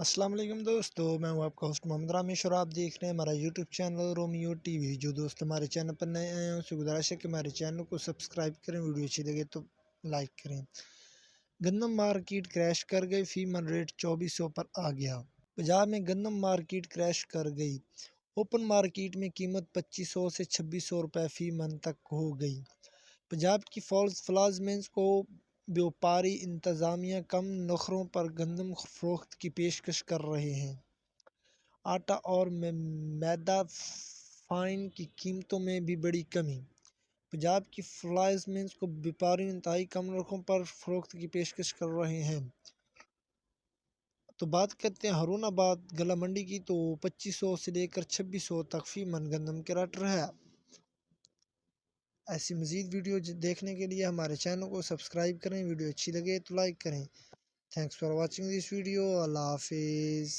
السلام علیکم دوستو، میں ہوں آپ کا ہوسٹ محمد رامیش اور آپ دیکھ رہے ہیں ہمارا YouTube channel Romeo T V. جو دوست ہمارے چینل پر نئے آئے ہیں ان سے گزارش ہے کہ ہمارے چینل کو سبسکرائب کریں، ویڈیو اچھی لگے تو لائک کریں۔ گندم مارکیٹ کریش کر گئی، فی من ریٹ 2400 پر آ گیا۔ پنجاب میں گندم مارکیٹ کریش کر گئی، اوپن مارکیٹ میں قیمت 2500 سے 2600 روپے فی من تک ہو گئی۔ پنجاب کی فلاز ملز کو بیوپاری انتظامیہ کم نرخوں پر گندم فروخت کی پیشکش کر رہے ہیں۔ آٹا اور میدا فائن کی قیمتوں میں بھی بڑی کمی۔ پنجاب کی فلاز ملز کو بیوپاری انتہائی کم نرخوں پر فروخت کی پیشکش کر رہے ہیں۔ تو بات کرتے ہیں ہارون آباد گلا منڈی کی، تو 2500 سے لے کر 2600 تک فی من گندم کا ریٹ رہا۔ ایسی مزید ویڈیو دیکھنے کے لیے ہمارے چینل کو سبسکرائب کریں، ویڈیو اچھی لگے تو لائک کریں۔ Thanks for watching this video. اللہ حافظ۔